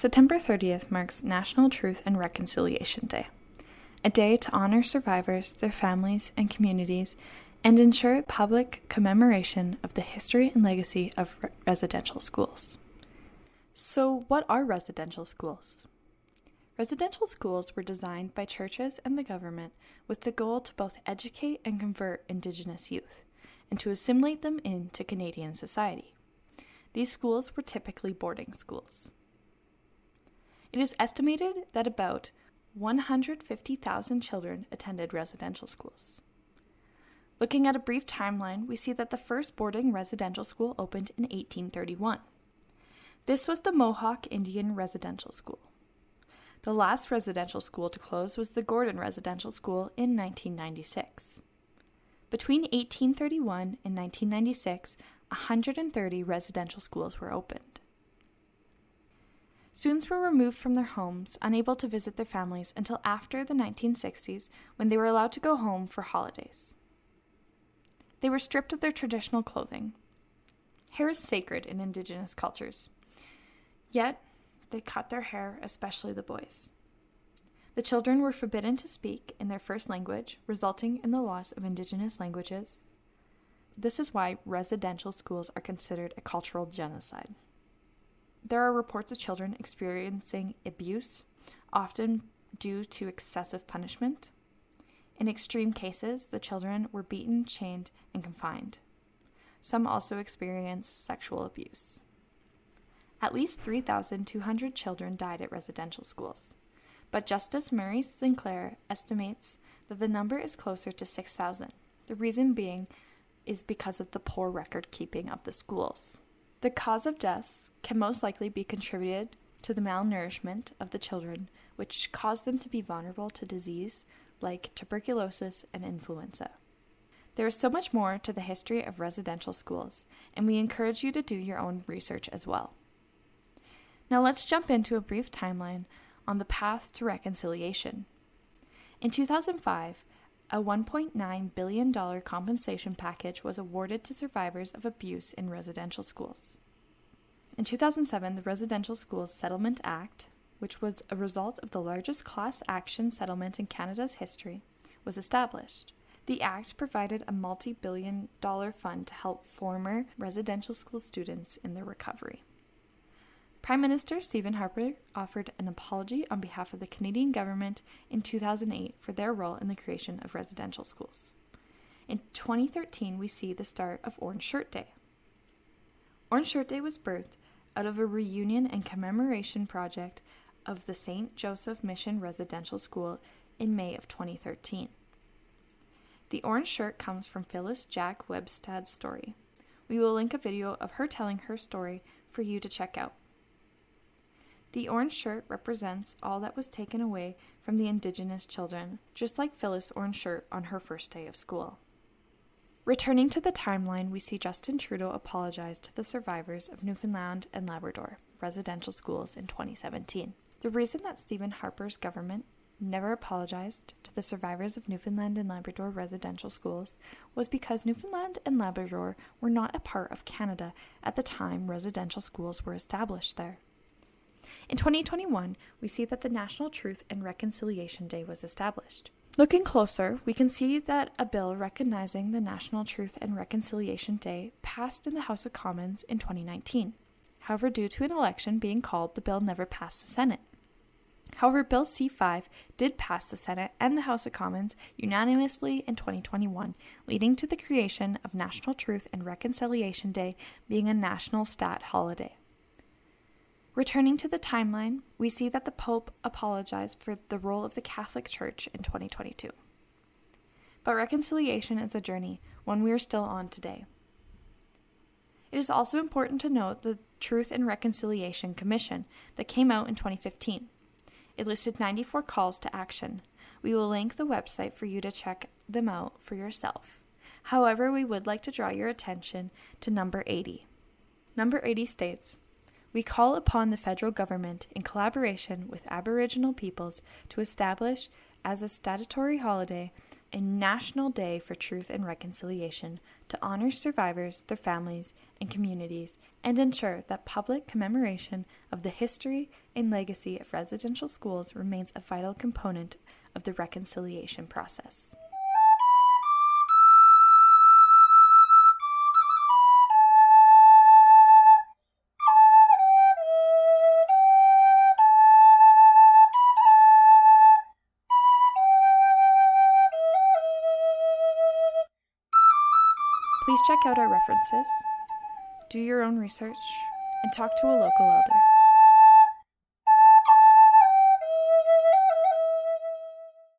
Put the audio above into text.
September 30th marks National Truth and Reconciliation Day, a day to honor survivors, their families, and communities, and ensure public commemoration of the history and legacy of residential schools. So, what are residential schools? Residential schools were designed by churches and the government with the goal to both educate and convert Indigenous youth, and to assimilate them into Canadian society. These schools were typically boarding schools. It is estimated that about 150,000 children attended residential schools. Looking at a brief timeline, we see that the first boarding residential school opened in 1831. This was the Mohawk Indian Residential School. The last residential school to close was the Gordon Residential School in 1996. Between 1831 and 1996, 130 residential schools were opened. Students were removed from their homes, unable to visit their families until after the 1960s, when they were allowed to go home for holidays. They were stripped of their traditional clothing. Hair is sacred in Indigenous cultures. Yet, they cut their hair, especially the boys. The children were forbidden to speak in their first language, resulting in the loss of Indigenous languages. This is why residential schools are considered a cultural genocide. There are reports of children experiencing abuse, often due to excessive punishment. In extreme cases, the children were beaten, chained, and confined. Some also experienced sexual abuse. At least 3,200 children died at residential schools, but Justice Murray Sinclair estimates that the number is closer to 6,000. The reason being is because of the poor record keeping of the schools. The cause of deaths can most likely be contributed to the malnourishment of the children, which caused them to be vulnerable to disease like tuberculosis and influenza. There is so much more to the history of residential schools, and we encourage you to do your own research as well. Now let's jump into a brief timeline on the path to reconciliation. In 2005, a $1.9 billion compensation package was awarded to survivors of abuse in residential schools. In 2007, the Residential Schools Settlement Act, which was a result of the largest class action settlement in Canada's history, was established. The act provided a multi-billion-dollar fund to help former residential school students in their recovery. Prime Minister Stephen Harper offered an apology on behalf of the Canadian government in 2008 for their role in the creation of residential schools. In 2013, we see the start of Orange Shirt Day. Orange Shirt Day was birthed out of a reunion and commemoration project of the St. Joseph Mission Residential School in May of 2013. The orange shirt comes from Phyllis Jack Webstad's story. We will link a video of her telling her story for you to check out. The orange shirt represents all that was taken away from the Indigenous children, just like Phyllis' orange shirt on her first day of school. Returning to the timeline, we see Justin Trudeau apologize to the survivors of Newfoundland and Labrador residential schools in 2017. The reason that Stephen Harper's government never apologized to the survivors of Newfoundland and Labrador residential schools was because Newfoundland and Labrador were not a part of Canada at the time residential schools were established there. In 2021, we see that the National Truth and Reconciliation Day was established. Looking closer, we can see that a bill recognizing the National Truth and Reconciliation Day passed in the House of Commons in 2019. However, due to an election being called, the bill never passed the Senate. However, Bill C-5 did pass the Senate and the House of Commons unanimously in 2021, leading to the creation of National Truth and Reconciliation Day being a national stat holiday. Returning to the timeline, we see that the Pope apologized for the role of the Catholic Church in 2022. But reconciliation is a journey, one we are still on today. It is also important to note the Truth and Reconciliation Commission that came out in 2015. It listed 94 calls to action. We will link the website for you to check them out for yourself. However, we would like to draw your attention to number 80. Number 80 states, "We call upon the federal government, in collaboration with Aboriginal peoples, to establish as a statutory holiday a National Day for Truth and Reconciliation to honor survivors, their families, and communities, and ensure that public commemoration of the history and legacy of residential schools remains a vital component of the reconciliation process. Please check out our references, do your own research, and talk to a local elder.